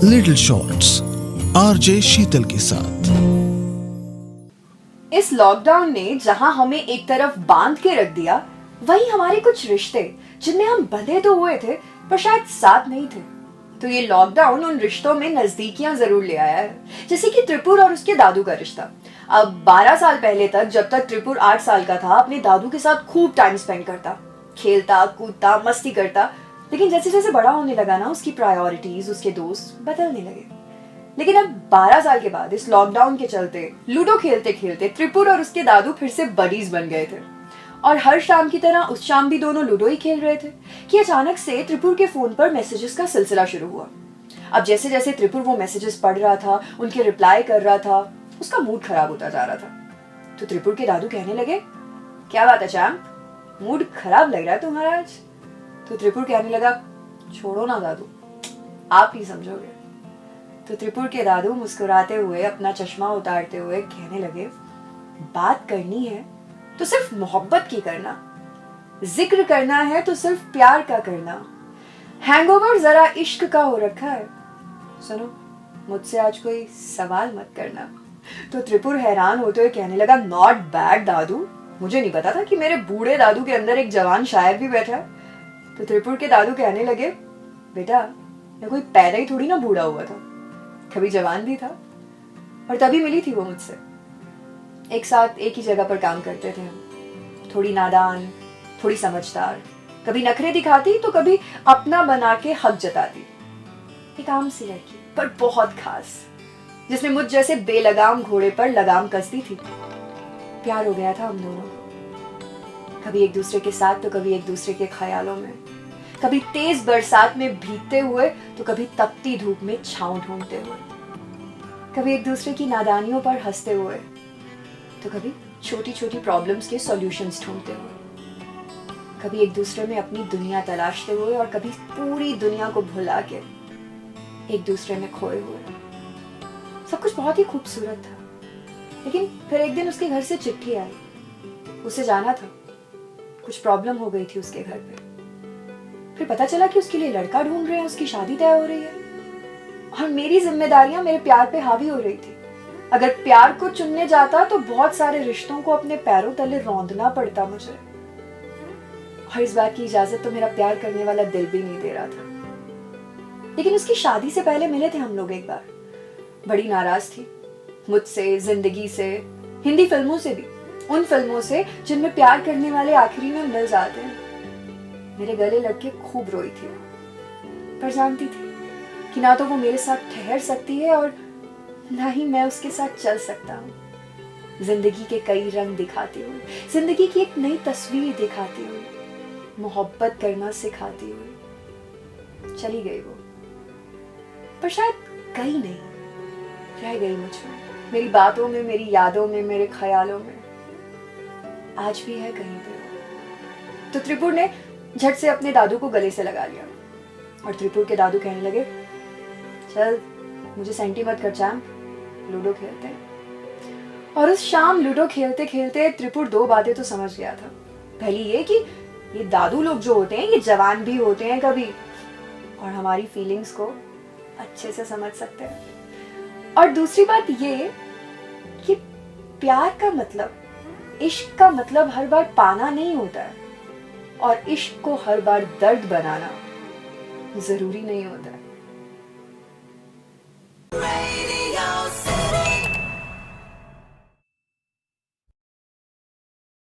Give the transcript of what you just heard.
Little shorts RJ शीतल के साथ। इस लॉकडाउन ने जहां हमें एक तरफ बांध के रख दिया, वहीं हमारे कुछ रिश्ते जिनमें हम बंधे तो हुए थे पर शायद साथ नहीं थे। तो ये लॉकडाउन उन रिश्तों में नजदीकियां जरूर ले आया है, जैसे कि त्रिपुर और उसके दादू का रिश्ता। अब 12 साल पहले तक, जब तक त्रिपुर 8 साल का था, अपने दादू के साथ खूब टाइम स्पेंड करता, खेलता कूदता मस्ती करता। लेकिन जैसे जैसे बड़ा होने लगा ना, उसकी प्रायोरिटीज, उसके दोस्त बदलने लगे। लेकिन अब 12 साल के बाद इस लॉकडाउन के चलते लूडो खेलते खेलते त्रिपुर और उसके दादू फिर से बडीज बन गए थे। और हर शाम की तरह उस शाम भी दोनों लूडो ही खेल रहे थे कि अचानक से त्रिपुर के फोन पर मैसेजेस का सिलसिला शुरू हुआ। अब जैसे जैसे त्रिपुर वो मैसेजेस पढ़ रहा था, उनके रिप्लाई कर रहा था, उसका मूड खराब होता जा रहा था। तो त्रिपुर के दादू कहने लगे, क्या बात है चैम, मूड खराब लग रहा है तुम्हारा आज? तो त्रिपुर कहने लगा, छोड़ो ना दादू, आप ही समझोगे। तो त्रिपुर के दादू मुस्कुराते हुए, अपना चश्मा उतारते हुए कहने लगे, बात करनी है तो सिर्फ मोहब्बत की करना, जिक्र करना है तो सिर्फ प्यार का करना, हैंगओवर जरा इश्क का हो रखा है, सुनो मुझसे आज कोई सवाल मत करना। तो त्रिपुर हैरान होते हुए कहने लगा, नॉट बैड दादू, मुझे नहीं पता था कि मेरे बूढ़े दादू के अंदर एक जवान शायर भी बैठा है। तो त्रिपुर के दादू कहने लगे, बेटा मैं कोई पैदा ही थोड़ी ना बूढ़ा हुआ था, कभी जवान भी था और तभी मिली थी वो मुझसे। एक साथ एक ही जगह पर काम करते थे हम, थोड़ी नादान थोड़ी समझदार, कभी नखरे दिखाती तो कभी अपना बना के हक जताती। एक आम सी लड़की पर बहुत खास, जिसने मुझ जैसे बेलगाम घोड़े पर लगाम कस दी थी। प्यार हो गया था हम दोनों को, कभी एक दूसरे के साथ तो कभी एक दूसरे के ख्यालों में, कभी तेज बरसात में भीगते हुए तो कभी तपती धूप में छांव ढूंढते हुए, कभी एक दूसरे की नादानियों पर हंसते हुए तो कभी छोटी छोटी प्रॉब्लम्स के सॉल्यूशंस ढूंढते हुए, कभी एक दूसरे में अपनी दुनिया तलाशते हुए और कभी पूरी दुनिया को भुला के एक दूसरे में खोए हुए। सब कुछ बहुत ही खूबसूरत था। लेकिन फिर एक दिन उसके घर से चिट्ठी आई, उसे जाना था, कुछ प्रॉब्लम हो गई थी उसके घर पे। फिर पता चला कि उसके लिए लड़का ढूंढ रहे हैं, उसकी शादी तय हो रही है और मेरी जिम्मेदारियां मेरे प्यार पे हावी हो रही थी। अगर प्यार को चुनने जाता तो बहुत सारे रिश्तों को अपने पैरों तले रौंदना पड़ता मुझे, और इस बात की इजाजत तो मेरा प्यार करने वाला दिल भी नहीं दे रहा था। लेकिन उसकी शादी से पहले मिले थे हम लोग एक बार, बड़ी नाराज थी मुझसे, जिंदगी से, हिंदी फिल्मों से भी, उन फिल्मों से जिनमें प्यार करने वाले आखिरी में मिल जाते हैं। मेरे गले लग के खूब रोई थी, पर जानती थी कि ना तो वो मेरे साथ ठहर सकती है और ना ही मैं उसके साथ चल सकता हूँ। जिंदगी के कई रंग दिखाती हुई, जिंदगी की एक नई तस्वीर दिखाती हुई, मोहब्बत करना सिखाती हुई चली गई वो। पर शायद गई नहीं, रह गई मुझमें, मेरी बातों में, मेरी यादों में, मेरे ख्यालों में, आज भी है कहीं पे। तो त्रिपुर ने झट से अपने दादू को गले से लगा लिया और त्रिपुर के दादू कहने लगे, चल मुझे सेंटी मत कर चैम, लूडो खेलते हैं। और उस शाम लूडो खेलते खेलते त्रिपुर दो बातें तो समझ गया था। पहली ये कि ये दादू लोग जो होते हैं ये जवान भी होते हैं कभी, और हमारी फीलिंग्स को अच्छे से समझ सकते हैं। और दूसरी बात ये कि प्यार का मतलब, इश्क का मतलब हर बार पाना नहीं होता है, और इश्क को हर बार दर्द बनाना जरूरी नहीं होता है।